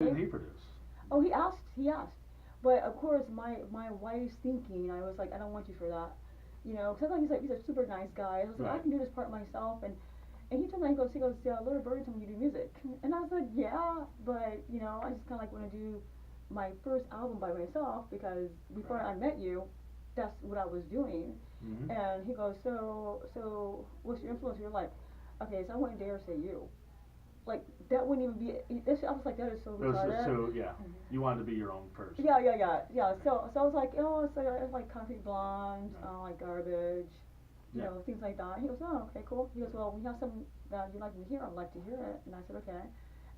Didn't he produce? Oh, he asked. But of course, my wife's thinking, I was like, I don't want you for that. Because I thought he's a super nice guy. I was like, I Right. can do this part myself. And he told me, he goes, yeah, Little Bird told me you do music. And I was like, yeah, but, I just kind of like want to do my first album by myself because before I met you, that's what I was doing. Mm-hmm. And he goes, so what's your influence in your life? Okay, so I wouldn't dare say you. Like, that wouldn't even be, I was like, that is so It was retarded. so yeah. You wanted to be your own person. Yeah. So I was like, so I was like Concrete Blonde, like Garbage, Yeah. things like that. He goes, oh, okay, cool. He goes, well, we have some that you'd like to hear. I'd like to hear it. And I said, okay.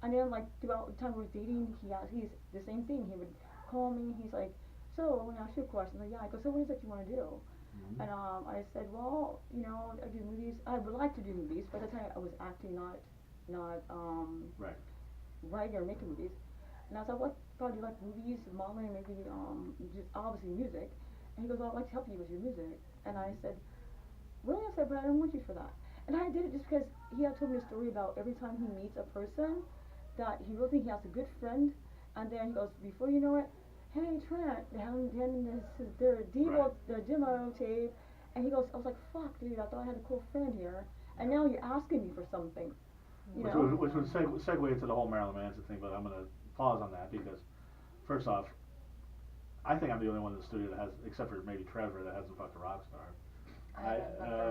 And then like throughout the time we were dating, he's the same thing. He would call me. He's like, so I want to ask you a question. I'm like, yeah. I go, so what is it you want to do? Mm-hmm. And I said, well, I do movies. I would like to do movies. By the time I was acting, not Right. writing or making movies. And I was like, what about you like movies, modeling, maybe just obviously music? And he goes, well, I'd like to help you with your music. And I said, really? I said, but I don't want you for that. And I did it just because he had told me a story about every time he meets a person that he really thinks he has a good friend, and then he goes, before you know it, hey Trent, their demo tape, and he goes, I was like, fuck dude, I thought I had a cool friend here, and now you're asking me for something. Which would segue into the whole Marilyn Manson thing, but I'm going to pause on that because, first off, I think I'm the only one in the studio that has, except for maybe Trevor, that hasn't fucked a rock star.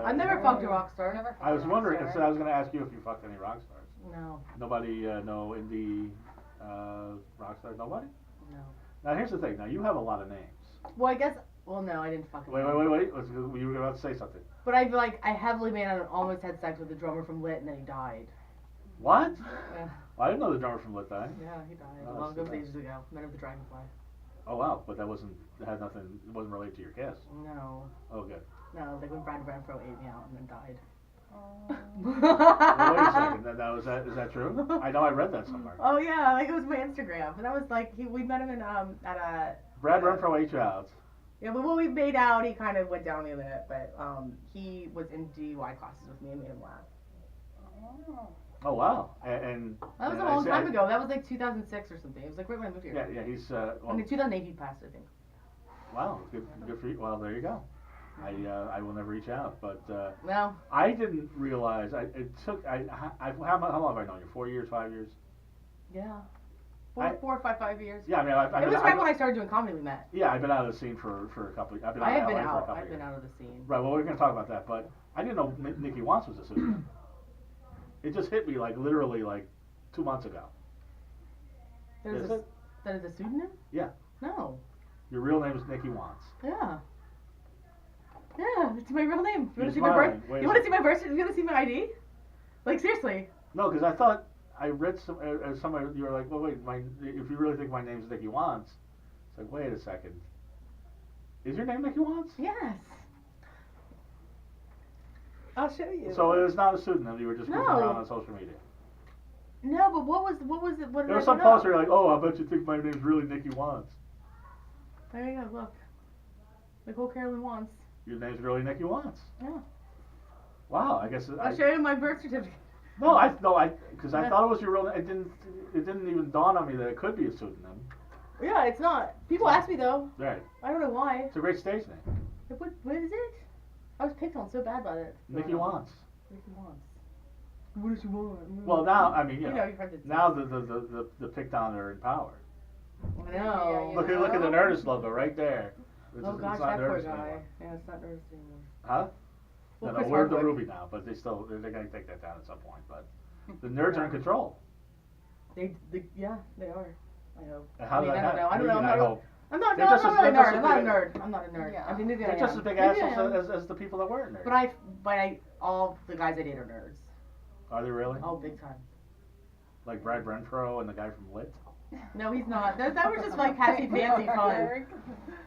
I've never fucked a rock star. I was wondering, so I was going to ask you if you fucked any rock stars. No. Nobody, no indie rock stars? Nobody? No. Now here's the thing. Now you have a lot of names. Well, I guess. Well, no, I didn't fucking. Wait. You were about to say something. But I heavily made out and almost had sex with the drummer from Lit, and then he died. What? Yeah. Well, I didn't know the drummer from Lit died. Yeah, he died. Oh, Long that's ago, ages ago. Men of the Dragonfly. Oh wow, but that had nothing. It wasn't related to your kiss. No. Oh good. No, like when Brad Renfro ate me out and then died. Well, wait a second. Now is that true? I know I read that somewhere. Oh yeah, like it was my Instagram, and that was like we met him in at a. Brad Renfro ate you out. Yeah, but when we made out, he kind of went down a bit, but he was in DUI classes with me and made him laugh. Oh wow, and that was a long time ago. That was like 2006 or something. It was like right when I moved here. Yeah, he's. Well, I mean, 2008 he passed, I think. Wow, good for you. Well, there you go. I will never reach out, but no. I didn't realize. It took. How long have I known you? 4 years, 5 years? Yeah. 4 or 5 years. Yeah, I mean, it was right when I started doing comedy. We met. Yeah, I've been out of the scene for a couple. I've been out for a couple. I've been out of the scene. Right. Well, we're going to talk about that, but I didn't know Nikki Wantz was a pseudonym. It just hit me like literally like 2 months ago. That is a pseudonym? Yeah. No. Your real name is Nikki Wantz. Yeah. Yeah, it's my real name. You want to see my birth? You want to see my birth certificate? You want to see my ID? Like seriously? No, because I thought I read somewhere you were like, well, wait, if you really think my name's Nikki Wantz, it's like, wait a second. Is your name Nikki Wantz? Yes. I'll show you. So it is not a pseudonym. You were just goofing around on social media. No, but what was it? What did there was some post where you're like, oh, I bet you think my name's really Nikki Wantz. There you go. Look. Nicole Carolyn Wantz. Your name's really Nikki Wantz. Yeah. Wow, I guess. I'll show you my birth certificate. Because I thought it was your real name. It didn't even dawn on me that it could be a pseudonym. Yeah, it's not. People ask me though. Right. I don't know why. It's a great stage name. What is it? I was picked on so bad by it. Nikki Wantz. Nikki Wantz. What does she want? Well, now I mean, now the picked on are in power. I know. Look at the Nerdist logo right there. Oh gosh, that poor guy. Yeah, it's not Nerdist anymore. Huh? Well, no, we're the Ruby now, but they're gonna take that down at some point. But the nerds are in control. They are. I hope. How I don't know. I don't know. I'm not a nerd. I'm not a nerd. Yeah. I mean, maybe they're just as big assholes as the people that were nerds. But all the guys I date are nerds. Are they really? Oh, big time. Like Brad Renfro and the guy from Lit? No, he's not. That was just like happy fancy fun.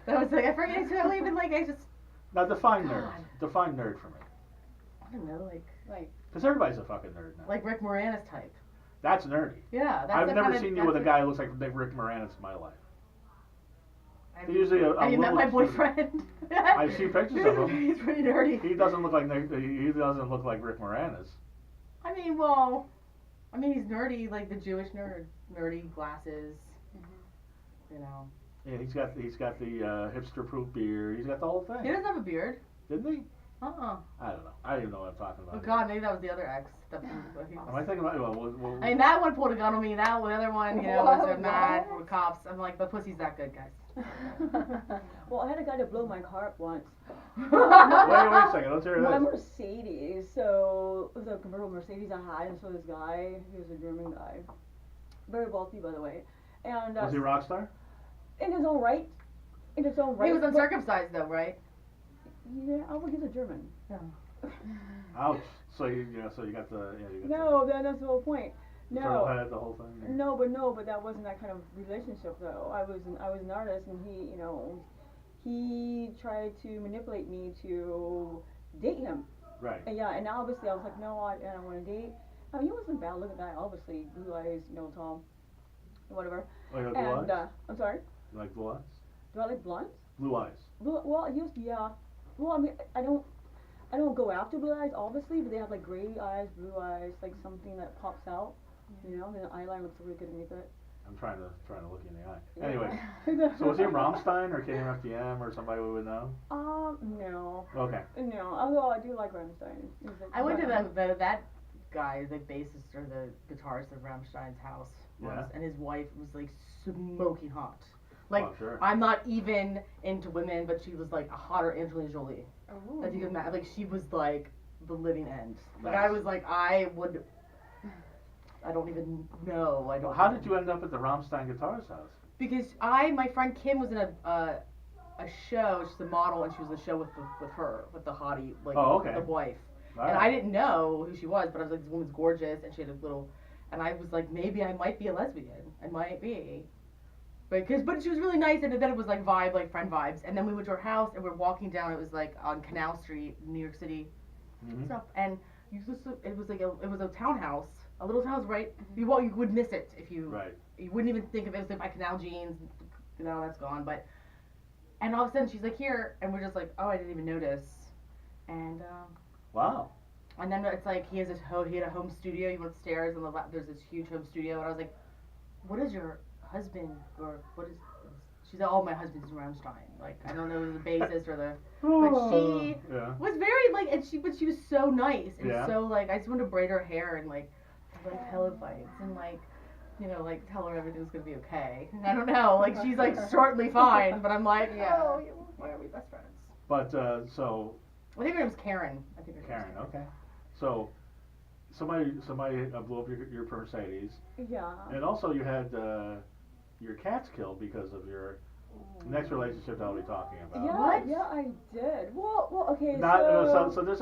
That was like I forget. It's really even like I just. Now define nerd. Define nerd for me. I don't know, like. Because everybody's a fucking nerd now. Like Rick Moranis type. That's nerdy. Yeah, that's. I've never seen you with a guy who looks like Rick Moranis in my life. He's usually have you met my boyfriend? I've seen pictures of him. He's pretty nerdy. He doesn't look like Rick Moranis. I mean, he's nerdy, like the Jewish nerd. nerdy glasses. Mm-hmm. You know. Yeah, he's got the hipster-proof beard. He's got the whole thing. He doesn't have a beard. Didn't he? Uh-uh. I don't know. I don't even know what I'm talking about. Oh God, maybe that was the other ex. Am I thinking about? Well, I mean, that one pulled a gun on me. That one, the other one, you know, was mad with cops. I'm like, the pussy's that good, guys. Well, I had a guy to blow my car up once. wait a second. Let's hear My this. Mercedes. So it was a convertible Mercedes I had, and so this guy, he was a German guy, very wealthy, by the way, and Was he a rock star? in his own right. In his own right. He was uncircumcised, though, right? Yeah, I would he's a German. Yeah. Ouch. So you got the you got No, that's the whole point. the No. turtle head, the whole thing. But that wasn't that kind of relationship though. I was an artist, and he tried to manipulate me to date him. Right. And and obviously I was like, no, I don't want to date. I mean, he wasn't a bad looking guy, obviously, blue eyes, tall, whatever. Oh, you like blue And eyes? I'm sorry. You like blue eyes? Do I like blondes? Blue eyes. Well, Well, I mean, I don't go after blue eyes, obviously, but they have like gray eyes, blue eyes, like something that pops out. The eyeliner looks really good underneath it. I'm trying to look you in the eye. Anyway, so was he Rammstein or KMFDM or somebody we would know? No. Okay. No, although I do like Rammstein. I went to that guy, the bassist or the guitarist of Rammstein's house once, and his wife was like smoking hot. Like, sure. I'm not even into women, but she was like a hotter Angelina Jolie. Oh. As you can imagine, like she was like the living end. Like Nice. I was like, I don't even know. How did you end up at the Rammstein guitarist house? Because my friend Kim was in a show. She's a model, and she was in a show with the hottie, like the wife. All and right. I didn't know who she was, but I was like, this woman's gorgeous, and she had a little, and I was like, maybe I might be a lesbian. I might be. But she was really nice, and then it was like friend vibes. And then we went to her house, and we're walking down. It was like on Canal Street, New York City, stuff. And it was a townhouse, a little townhouse, right? You would miss it if you you wouldn't even think of it. It was like by Canal Jeans, that's gone. And all of a sudden she's like here, and we're just like, oh, I didn't even notice. And Wow. And then it's like he had a home studio. He went upstairs, and there's this huge home studio. And I was like, what is your husband, or what is this? She said, oh, my husband's Rammstein. Like, I don't know the bassist or the, but she was very but she was so nice and so like, I just wanted to braid her hair and like pillow fights and like, tell her everything's gonna be okay. I don't know, like she's like shortly fine, but I'm like, why are we best friends? But so. I think her name's Karen. Karen, okay. So somebody blew up your Mercedes. Yeah. And also you had your cats killed because of your next relationship that I'll be talking about. Yeah, What? yeah, I did. Well, okay. So there's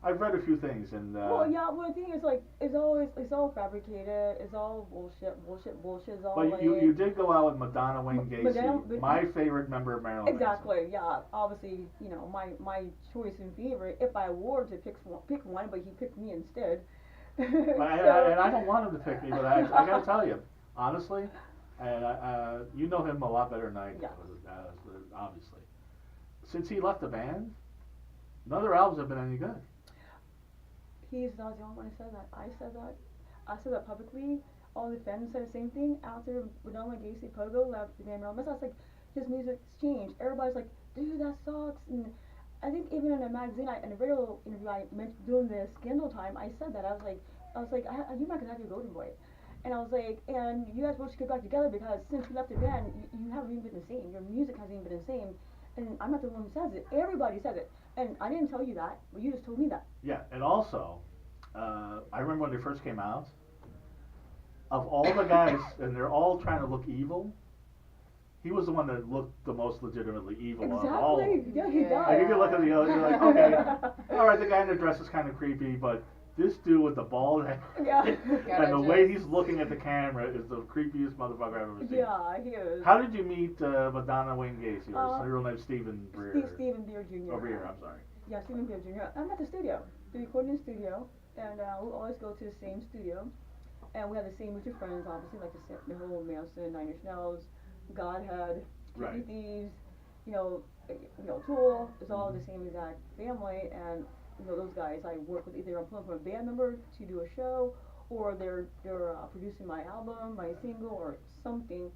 I've read a few things and. The thing is like it's all fabricated. It's all bullshit. It's all. But like, you did go out with Madonna Wayne Gacy, my favorite member of Marilyn. Exactly. Manson. Yeah. Obviously, my choice and favorite. If I were to pick one, but he picked me instead. And I don't want him to pick me, but I gotta tell you, honestly, and you know him a lot better than I do, obviously. Since he left the band, none of their albums have been any good. He's not the only one who said that. I said that publicly. All the fans said the same thing after Madonna Gacy Pogo left the band. I was like, his music's changed. Everybody's like, dude, that sucks. And I think even in a magazine, in a radio interview, I mentioned doing the Scandal time. I said that I was like, you might have your golden boy. And I was like, and you guys both should get back together because since you left the band, you haven't even been the same. Your music hasn't even been the same. And I'm not the one who says it. Everybody says it. And I didn't tell you that, but you just told me that. Yeah, and also, I remember when they first came out, of all the guys, and they're all trying to look evil, he was the one that looked the most legitimately evil of all of them. Exactly. Yeah, he does. Like, you can look at the other, you're like, okay, alright, the guy in the dress is kind of creepy, but this dude with the bald head, and the way he's looking at the camera is the creepiest motherfucker I've ever seen. Yeah, he is. How did you meet Madonna Wayne Gacy, or his real name Stephen Breer? Stephen Beer Jr. Oh, Breer, I'm sorry. Yeah, Stephen Beer Jr. I'm at the studio. We recorded in the studio, and we always go to the same studio. And we have the same mutual friends, obviously, like the whole Manson, Nine Inch Nails, Godhead, Right. Thieves, Tool. It's all the same exact family, and those guys I work with. Either I'm pulling from a band member to do a show, or they're producing my album, my single, or something.